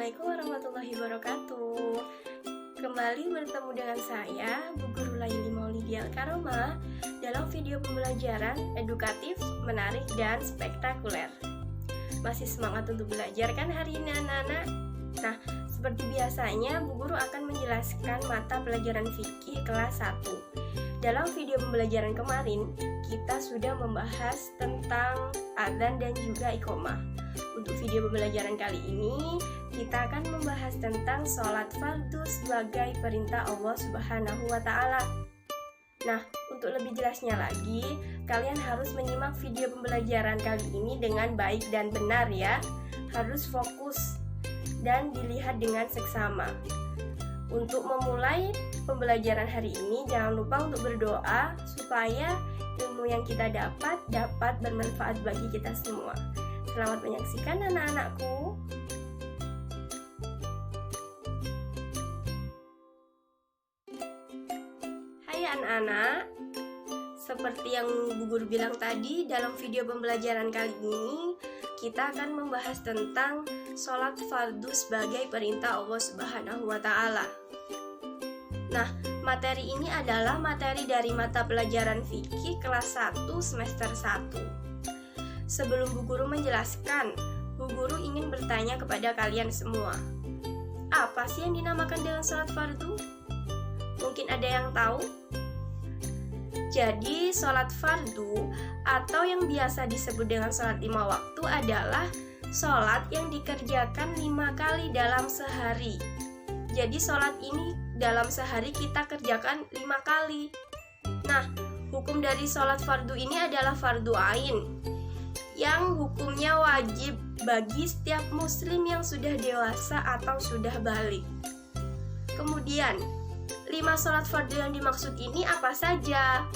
Assalamualaikum warahmatullahi wabarakatuh. Kembali bertemu dengan saya, Bu Guru Laili Maulidia Karomah, dalam video pembelajaran edukatif, menarik, dan spektakuler. Masih semangat untuk belajar kan hari ini anak-anak? Nah, seperti biasanya Bu Guru akan menjelaskan mata pelajaran fikih kelas 1. Dalam video pembelajaran kemarin, kita sudah membahas tentang adzan dan juga iqomah. Untuk video pembelajaran kali ini, kita akan membahas tentang sholat fardu sebagai perintah Allah Subhanahu wa Ta'ala. Nah, untuk lebih jelasnya lagi, kalian harus menyimak video pembelajaran kali ini dengan baik dan benar ya. Harus fokus dan dilihat dengan seksama. Untuk memulai pembelajaran hari ini, jangan lupa untuk berdoa supaya ilmu yang kita dapat bermanfaat bagi kita semua. Selamat menyaksikan anak-anakku. Hai anak-anak, seperti yang Bu Guru bilang tadi, dalam video pembelajaran kali ini kita akan membahas tentang sholat fardu sebagai perintah Allah Subhanahu wa Ta'ala. Nah, materi ini adalah materi dari mata pelajaran fikih kelas 1 semester 1. Sebelum Bu Guru menjelaskan, Bu Guru ingin bertanya kepada kalian semua. Apa sih yang dinamakan dengan sholat fardu? Mungkin ada yang tahu? Jadi, sholat fardu atau yang biasa disebut dengan sholat 5 waktu adalah sholat yang dikerjakan 5 kali dalam sehari. Jadi, sholat ini dalam sehari kita kerjakan 5 kali. Nah, hukum dari sholat fardu ini adalah fardu ain, yang hukumnya wajib bagi setiap muslim yang sudah dewasa atau sudah balik. Kemudian, 5 sholat fardu yang dimaksud ini apa saja?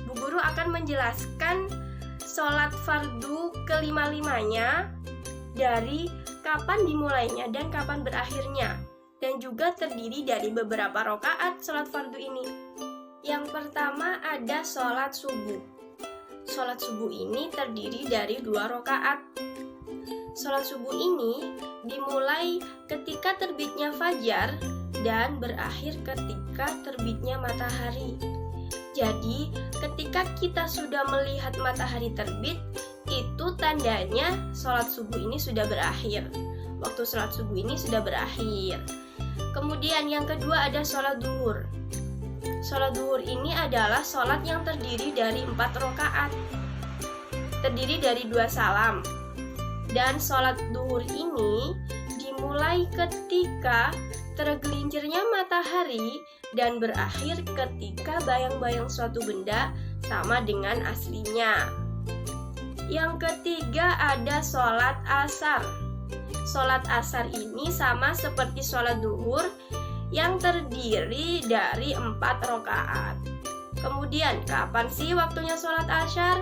Bu Guru akan menjelaskan sholat fardu kelima-limanya, dari kapan dimulainya dan kapan berakhirnya, dan juga terdiri dari beberapa rakaat sholat fardu ini. Yang pertama ada sholat subuh. Sholat subuh ini terdiri dari 2 rakaat. Sholat subuh ini dimulai ketika terbitnya fajar dan berakhir ketika terbitnya matahari. Jadi, ketika kita sudah melihat matahari terbit, itu tandanya sholat subuh ini sudah berakhir. Waktu sholat subuh ini sudah berakhir. Kemudian yang kedua ada sholat duhur. Sholat duhur ini adalah sholat yang terdiri dari 4 rakaat, terdiri dari 2 salam. Dan sholat duhur ini dimulai ketika tergelincirnya matahari dan berakhir ketika bayang-bayang suatu benda sama dengan aslinya. Yang ketiga ada sholat asar. Sholat asar ini sama seperti sholat duhur, yang terdiri dari 4 rakaat. Kemudian, kapan sih waktunya sholat asyar?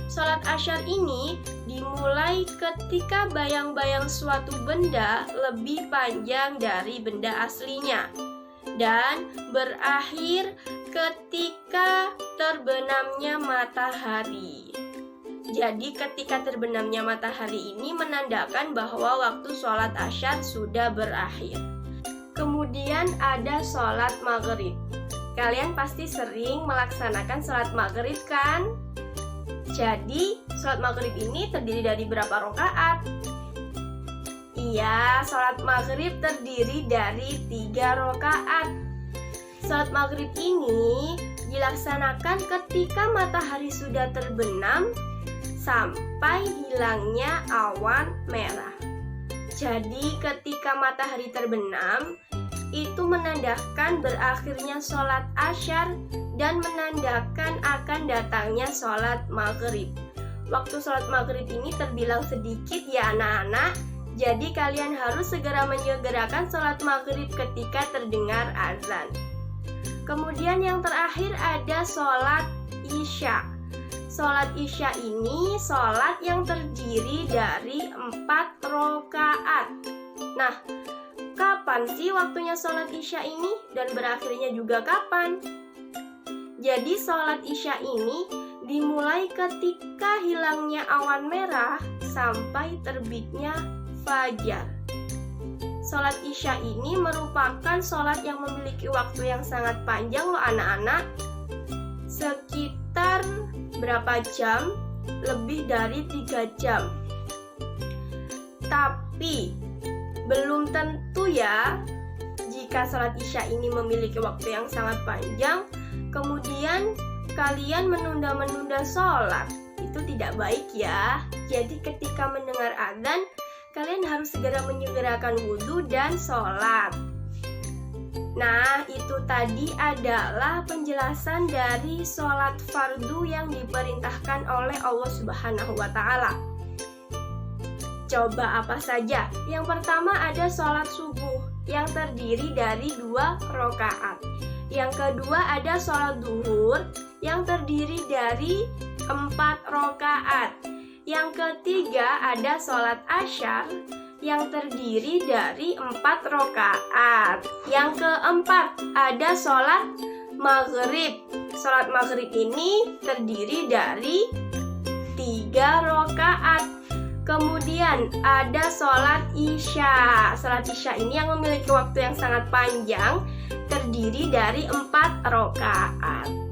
Sholat asyar ini dimulai ketika bayang-bayang suatu benda lebih panjang dari benda aslinya dan berakhir ketika terbenamnya matahari. Jadi ketika terbenamnya matahari ini menandakan bahwa waktu sholat asyar sudah berakhir. Kemudian ada sholat maghrib. Kalian pasti sering melaksanakan sholat maghrib kan? Jadi, sholat maghrib ini terdiri dari berapa rakaat? Iya, sholat maghrib terdiri dari 3 rakaat. Sholat maghrib ini dilaksanakan ketika matahari sudah terbenam sampai hilangnya awan merah. Jadi ketika matahari terbenam, itu menandakan berakhirnya sholat asyar dan menandakan akan datangnya sholat maghrib. Waktu sholat maghrib ini terbilang sedikit ya anak-anak, jadi kalian harus segera menyegerakan sholat maghrib ketika terdengar azan. Kemudian yang terakhir ada sholat isya. Sholat isya ini sholat yang terdiri dari 4 rakaat. Nah, kapan sih waktunya sholat isya ini dan berakhirnya juga kapan? Jadi sholat isya ini dimulai ketika hilangnya awan merah sampai terbitnya fajar. sholat isya ini merupakan sholat yang memiliki waktu yang sangat panjang loh anak-anak. Sekitar berapa jam? Lebih dari 3 jam. Tapi belum tentu ya, jika sholat isya ini memiliki waktu yang sangat panjang, kemudian kalian menunda-menunda sholat. Itu tidak baik ya. Jadi ketika mendengar adzan, kalian harus segera menyegerakan wudhu dan sholat. Nah, itu tadi adalah penjelasan dari sholat fardu yang diperintahkan oleh Allah Subhanahu wa Ta'ala. Coba apa saja? Yang pertama ada sholat subuh yang terdiri dari 2 rakaat. Yang kedua ada sholat duhur yang terdiri dari 4 rakaat. Yang ketiga ada sholat asyar yang terdiri dari 4 rakaat. Yang keempat ada sholat maghrib. Sholat maghrib ini terdiri dari 3 rakaat. Kemudian ada sholat isya. Sholat isya ini yang memiliki waktu yang sangat panjang, terdiri dari 4 rakaat.